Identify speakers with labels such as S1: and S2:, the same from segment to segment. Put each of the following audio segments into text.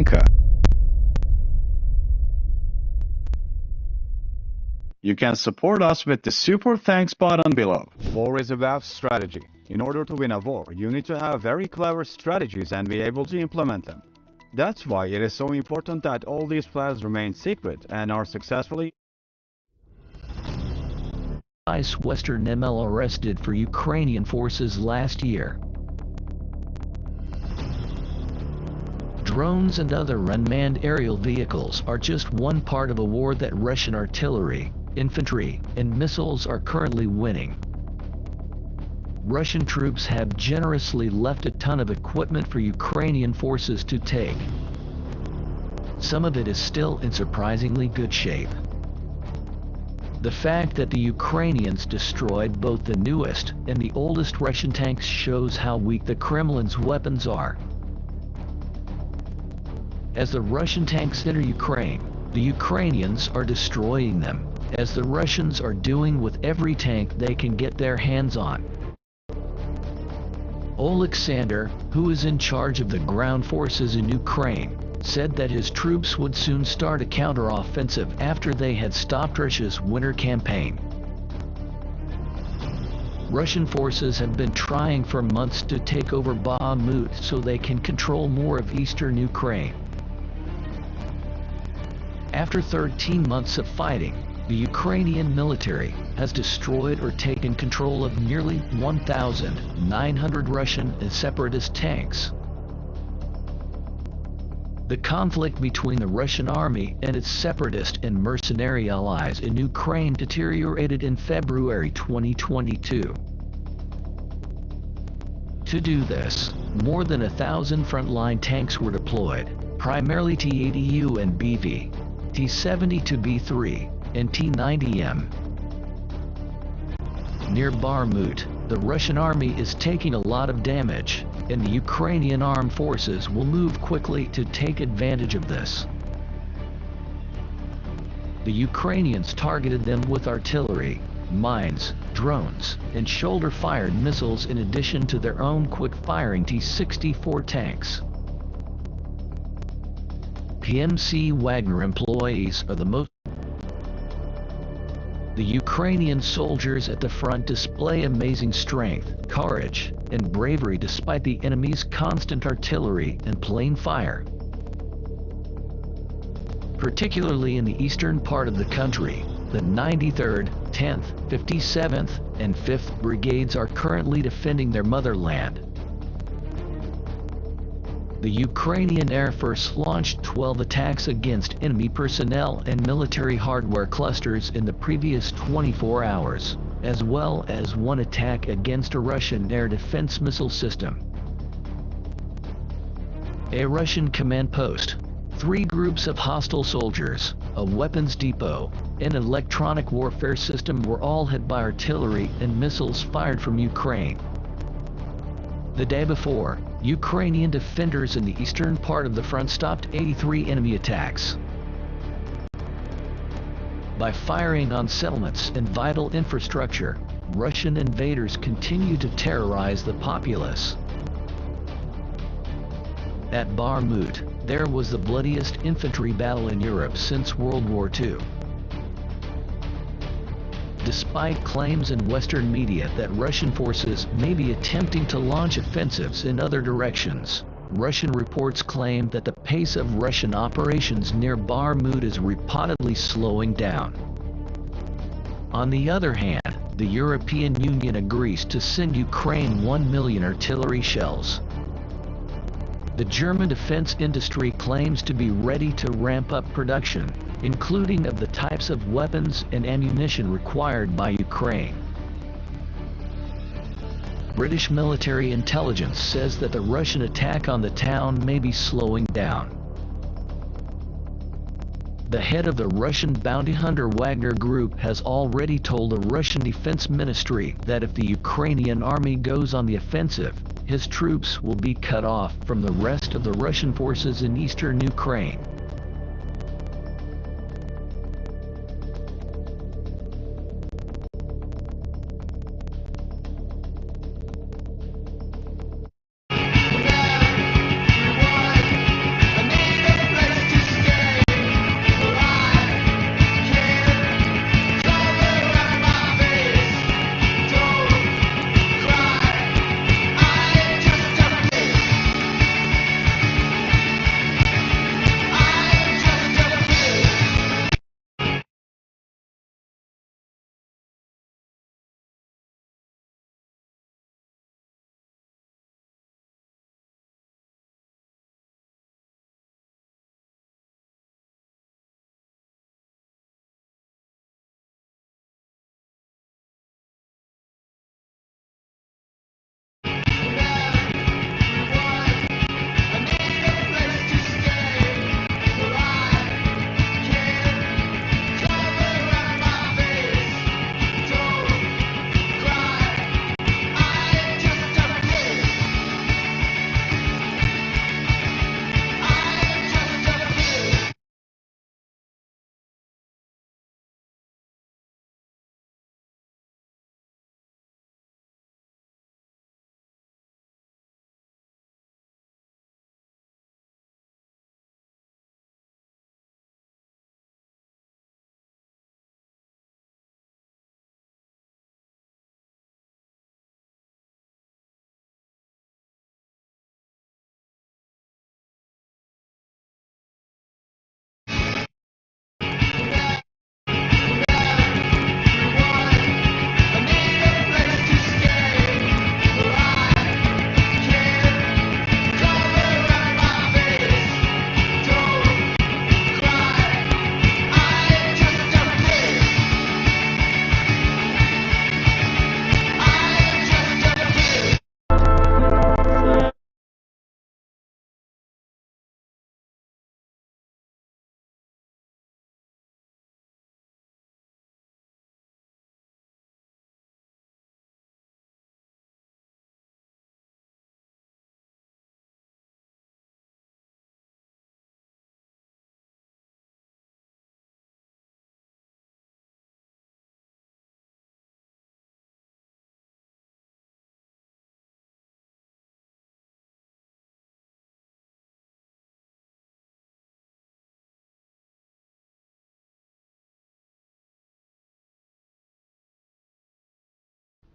S1: Lanka. You can support us with the Super Thanks button below. War is about strategy. In order to win a war, you need to have very clever strategies and be able to implement them. That's why it is so important that all these plans remain secret and are successfully
S2: Western ML arrested for Ukrainian forces last year. Drones and other unmanned aerial vehicles are just one part of a war that Russian artillery, infantry, and missiles are currently winning. Russian troops have generously left a ton of equipment for Ukrainian forces to take. Some of it is still in surprisingly good shape. The fact that the Ukrainians destroyed both the newest and the oldest Russian tanks shows how weak the Kremlin's weapons are. As the Russian tanks enter Ukraine, the Ukrainians are destroying them, as the Russians are doing with every tank they can get their hands on. Oleksandr, who is in charge of the ground forces in Ukraine, said that his troops would soon start a counter-offensive after they had stopped Russia's winter campaign. Russian forces have been trying for months to take over Bakhmut so they can control more of eastern Ukraine. After 13 months of fighting, the Ukrainian military has destroyed or taken control of nearly 1,900 Russian and separatist tanks. The conflict between the Russian army and its separatist and mercenary allies in Ukraine deteriorated in February 2022. To do this, more than 1,000 frontline tanks were deployed, primarily T-80U and BV, T-72B3, and T-90M. Near Bakhmut, the Russian army is taking a lot of damage, and the Ukrainian armed forces will move quickly to take advantage of this. The Ukrainians targeted them with artillery, mines, drones, and shoulder-fired missiles in addition to their own quick-firing T-64 tanks. PMC Wagner employees are the most. The Ukrainian soldiers at the front display amazing strength, courage, and bravery despite the enemy's constant artillery and plane fire. Particularly in the eastern part of the country, the 93rd, 10th, 57th, and 5th Brigades are currently defending their motherland. The Ukrainian Air Force launched 12 attacks against enemy personnel and military hardware clusters in the previous 24 hours, as well as one attack against a Russian air defense missile system. A Russian command post, 3 groups of hostile soldiers, a weapons depot, and an electronic warfare system were all hit by artillery and missiles fired from Ukraine. The day before, Ukrainian defenders in the eastern part of the front stopped 83 enemy attacks. By firing on settlements and vital infrastructure, Russian invaders continue to terrorize the populace. At Bakhmut, there was the bloodiest infantry battle in Europe since World War II. Despite claims in Western media that Russian forces may be attempting to launch offensives in other directions, Russian reports claim that the pace of Russian operations near Bakhmut is reportedly slowing down. On the other hand, the European Union agrees to send Ukraine 1 million artillery shells. The German defense industry claims to be ready to ramp up production, including of the types of weapons and ammunition required by Ukraine. British military intelligence says that the Russian attack on the town may be slowing down. The head of the Russian bounty hunter Wagner Group has already told the Russian Defense Ministry that if the Ukrainian army goes on the offensive, his troops will be cut off from the rest of the Russian forces in eastern Ukraine.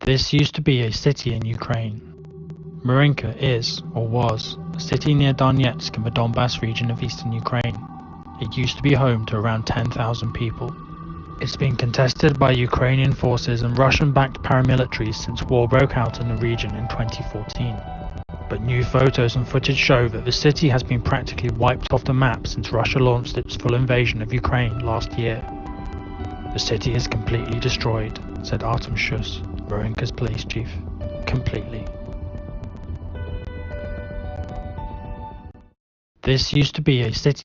S3: This used to be a city in Ukraine. Marinka is, or was, a city near Donetsk in the Donbas region of eastern Ukraine. It used to be home to around 10,000 people. It's been contested by Ukrainian forces and Russian-backed paramilitaries since war broke out in the region in 2014. But new photos and footage show that the city has been practically wiped off the map since Russia launched its full invasion of Ukraine last year. The city is completely destroyed, said Artem Shus, Marinka's police chief. Completely. This used to be a city.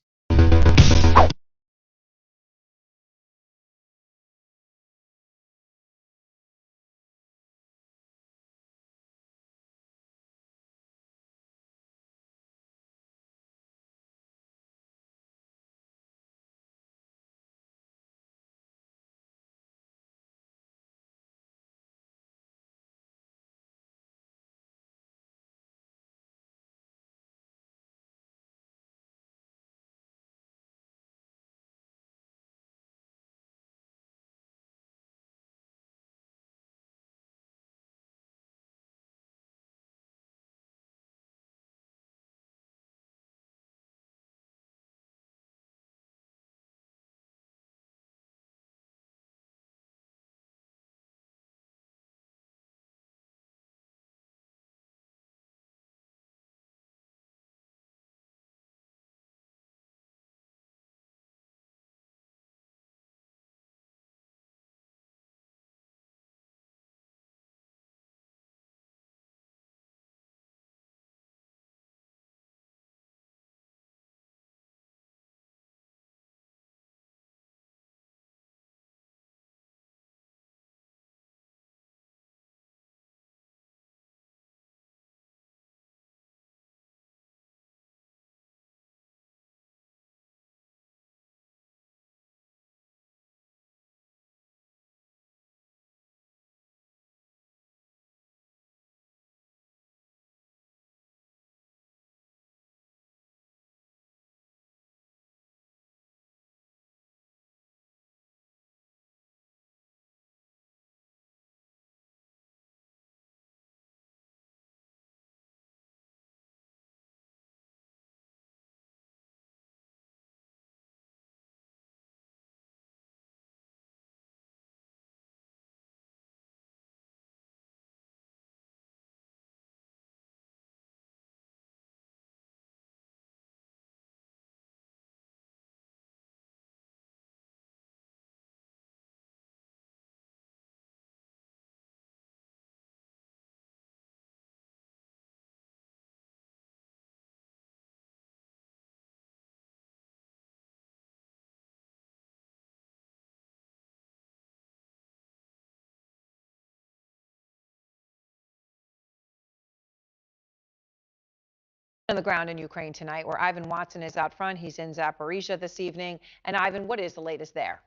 S4: On the ground in Ukraine tonight, where Ivan Watson is out front. He's in Zaporizhia this evening. And Ivan, what is the latest there?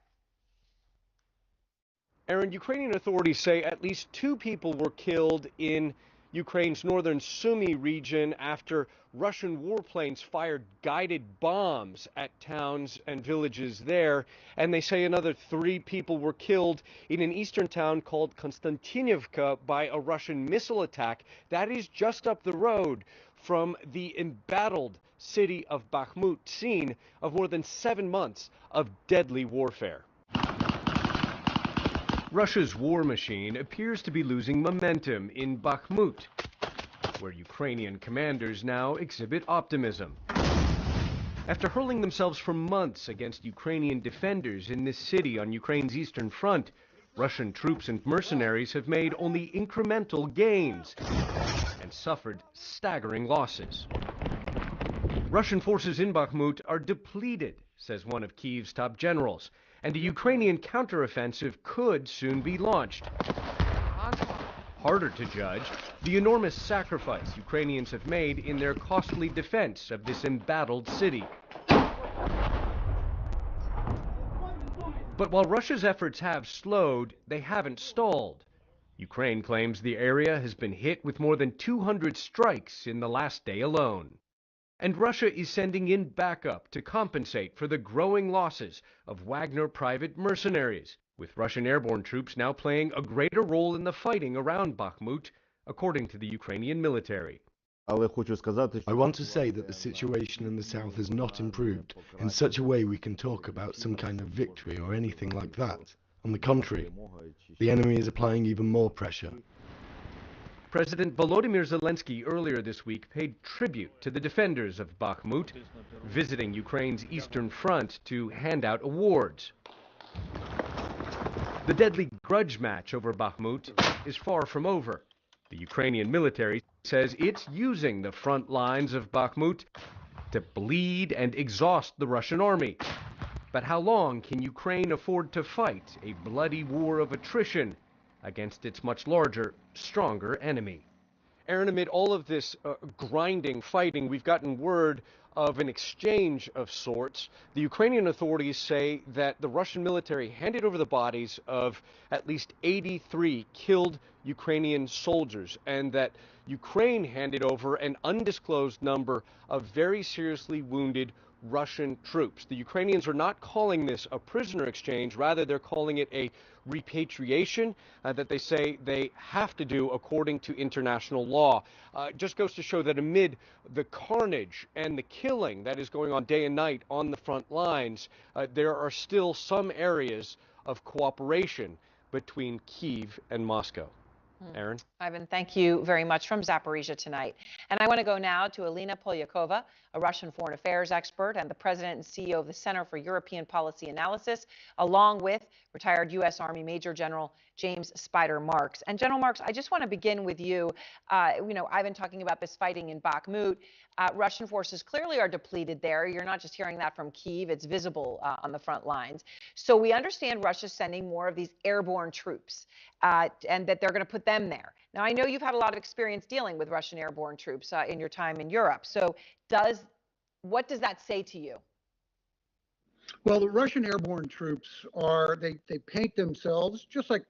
S5: Aaron, Ukrainian authorities say at least 2 people were killed in Ukraine's northern Sumy region after Russian warplanes fired guided bombs at towns and villages there. And they say another 3 people were killed in an eastern town called Konstantinivka by a Russian missile attack that is just up the road from the embattled city of Bakhmut, scene of more than 7 months of deadly warfare. Russia's war machine appears to be losing momentum in Bakhmut, where Ukrainian commanders now exhibit optimism. After hurling themselves for months against Ukrainian defenders in this city on Ukraine's eastern front, Russian troops and mercenaries have made only incremental gains and suffered staggering losses. Russian forces in Bakhmut are depleted, says one of Kyiv's top generals, and a Ukrainian counteroffensive could soon be launched. Harder to judge, the enormous sacrifice Ukrainians have made in their costly defense of this embattled city. But while Russia's efforts have slowed, they haven't stalled. Ukraine claims the area has been hit with more than 200 strikes in the last day alone. And Russia is sending in backup to compensate for the growing losses of Wagner private mercenaries. with Russian airborne troops now playing a greater role in the fighting around Bakhmut, according to the Ukrainian military.
S6: I want to say that the situation in the south has not improved in such a way we can talk about some kind of victory or anything like that. On the contrary, the enemy is applying even more pressure.
S5: President Volodymyr Zelensky earlier this week paid tribute to the defenders of Bakhmut, visiting Ukraine's eastern front to hand out awards. The deadly grudge match over Bakhmut is far from over. The Ukrainian military says it's using the front lines of Bakhmut to bleed and exhaust the Russian army. But how long can Ukraine afford to fight a bloody war of attrition against its much larger, stronger enemy? Aaron, amid all of this grinding, fighting, we've gotten word of an exchange of sorts. The Ukrainian authorities say that the Russian military handed over the bodies of at least 83 killed Ukrainian soldiers, and that Ukraine handed over an undisclosed number of very seriously wounded Russian troops. The Ukrainians are not calling this a prisoner exchange, rather they're calling it a repatriation that they say they have to do according to international law. Just goes to show that amid the carnage and the killing that is going on day and night on the front lines, there are still some areas of cooperation between Kyiv and Moscow. Aaron?
S4: Ivan, thank you very much from Zaporizhia tonight. And I want to go now to Alina Polyakova, a Russian foreign affairs expert and the president and CEO of the Center for European Policy Analysis, along with retired U.S. Army Major General James Spider Marks. And General Marks, I just want to begin with you. Ivan talking about this fighting in Bakhmut. Russian forces clearly are depleted there. You're not just hearing that from Kyiv. It's visible on the front lines. So we understand Russia's sending more of these airborne troops and that they're going to put them there. Now, I know you've had a lot of experience dealing with Russian airborne troops in your time in Europe. So what does that say to you?
S7: Well, the Russian airborne troops they paint themselves, just like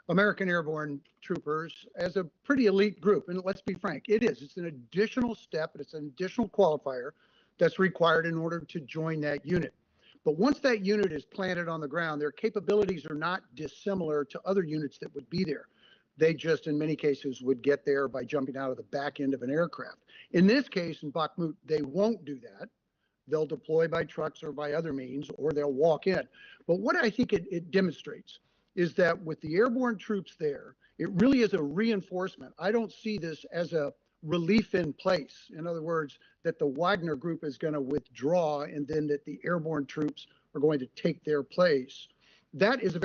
S7: American airborne troopers, as a pretty elite group. And let's be frank, it is. It's an additional step, it's an additional qualifier that's required in order to join that unit. But once that unit is planted on the ground, their capabilities are not dissimilar to other units that would be there. They just, in many cases, would get there by jumping out of the back end of an aircraft. In this case, in Bakhmut, they won't do that. They'll deploy by trucks or by other means, or they'll walk in. But what I think it demonstrates is that with the airborne troops there, it really is a reinforcement. I don't see this as a relief in place. In other words, that the Wagner group is going to withdraw and then that the airborne troops are going to take their place. That is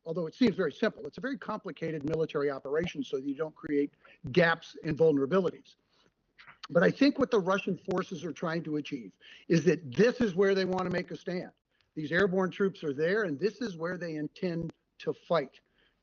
S7: although it seems very simple, it's a very complicated military operation so that you don't create gaps and vulnerabilities. But I think what the Russian forces are trying to achieve is that this is where they want to make a stand. These airborne troops are there, and this is where they intend to fight.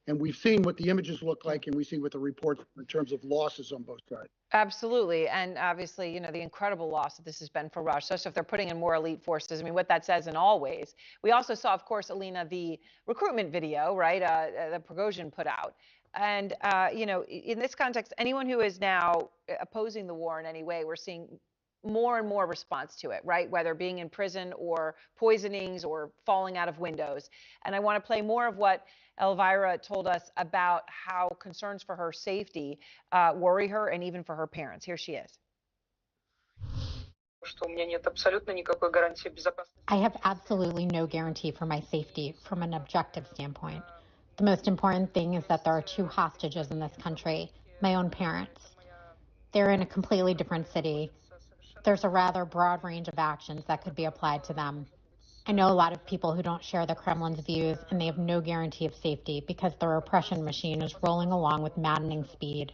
S7: And we've seen what the images look like, and we see what the reports in terms of losses on both sides.
S4: Absolutely. And obviously, the incredible loss that this has been for Russia. So if they're putting in more elite forces, I mean, what that says in all ways. We also saw, of course, Alina, the recruitment video, right, that Prigozhin put out. And, in this context, anyone who is now opposing the war in any way, we're seeing more and more response to it, right? Whether being in prison or poisonings or falling out of windows. And I want to play more of what Elvira told us about how concerns for her safety worry her and even for her parents. Here she is.
S8: I have absolutely no guarantee for my safety from an objective standpoint. The most important thing is that there are two hostages in this country, my own parents. They're in a completely different city. There's a rather broad range of actions that could be applied to them. I know a lot of people who don't share the Kremlin's views, and they have no guarantee of safety because the repression machine is rolling along with maddening speed.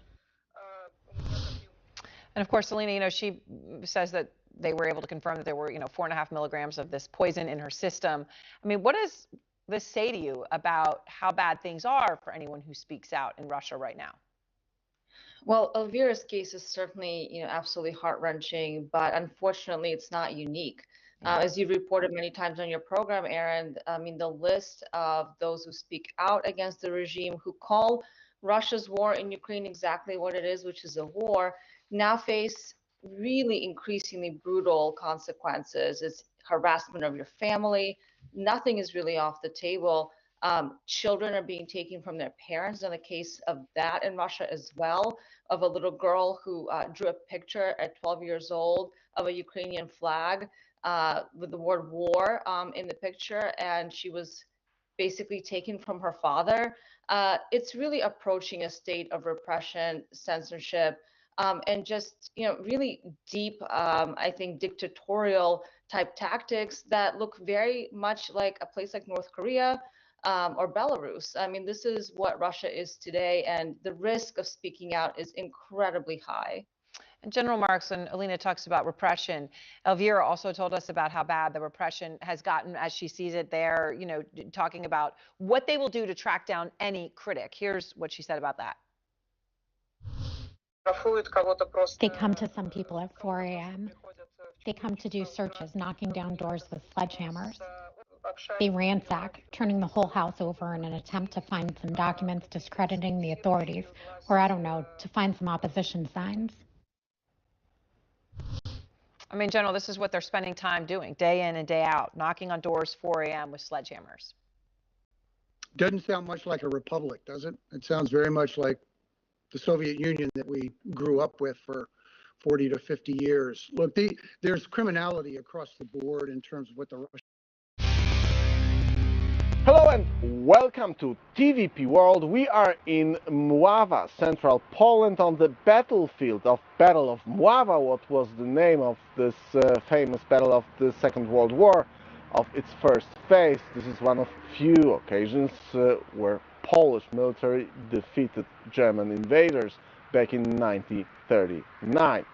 S4: And of course, Selena, she says that they were able to confirm that there were, 4.5 milligrams of this poison in her system. I mean, what does this say to you about how bad things are for anyone who speaks out in Russia right now?
S9: Well, Elvira's case is certainly, absolutely heart-wrenching, but unfortunately, it's not unique. As you've reported many times on your program, Aaron, I mean, the list of those who speak out against the regime, who call Russia's war in Ukraine exactly what it is, which is a war, now face really increasingly brutal consequences. It's harassment of your family. Nothing is really off the table. Children are being taken from their parents. In the case of that in Russia as well, of a little girl who drew a picture at 12 years old of a Ukrainian flag with the word war in the picture, and she was basically taken from her father. It's really approaching a state of repression, censorship, and just really deep, I think, dictatorial type tactics that look very much like a place like North Korea or Belarus. I mean, this is what Russia is today, and the risk of speaking out is incredibly high.
S4: And General Marks, and Alina talks about repression. Elvira also told us about how bad the repression has gotten as she sees it there, talking about what they will do to track down any critic. Here's what she said about that.
S8: They come to some people at 4 a.m. They come to do searches, knocking down doors with sledgehammers. They ransack, turning the whole house over in an attempt to find some documents discrediting the authorities, or I don't know, to find some opposition signs.
S4: I mean, General, this is what they're spending time doing, day in and day out, knocking on doors 4 a.m. with sledgehammers.
S7: Doesn't sound much like a republic, does it? It sounds very much like the Soviet Union that we grew up with for 40 to 50 years. Look, there's criminality across the board in terms of what the Russians.
S10: Hello and welcome to TVP World. We are in Mława, central Poland, on the battlefield of Battle of Mława, what was the name of this famous battle of the Second World War, of its first phase. This is one of few occasions where Polish military defeated German invaders back in 1939.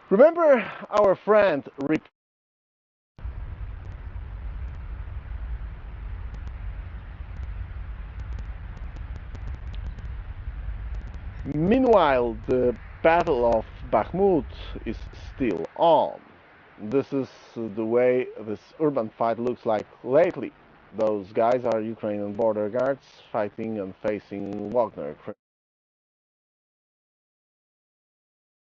S10: Remember our friend Meanwhile, the Battle of Bakhmut is still on. This is the way this urban fight looks like lately. Those guys are Ukrainian border guards fighting and facing Wagner.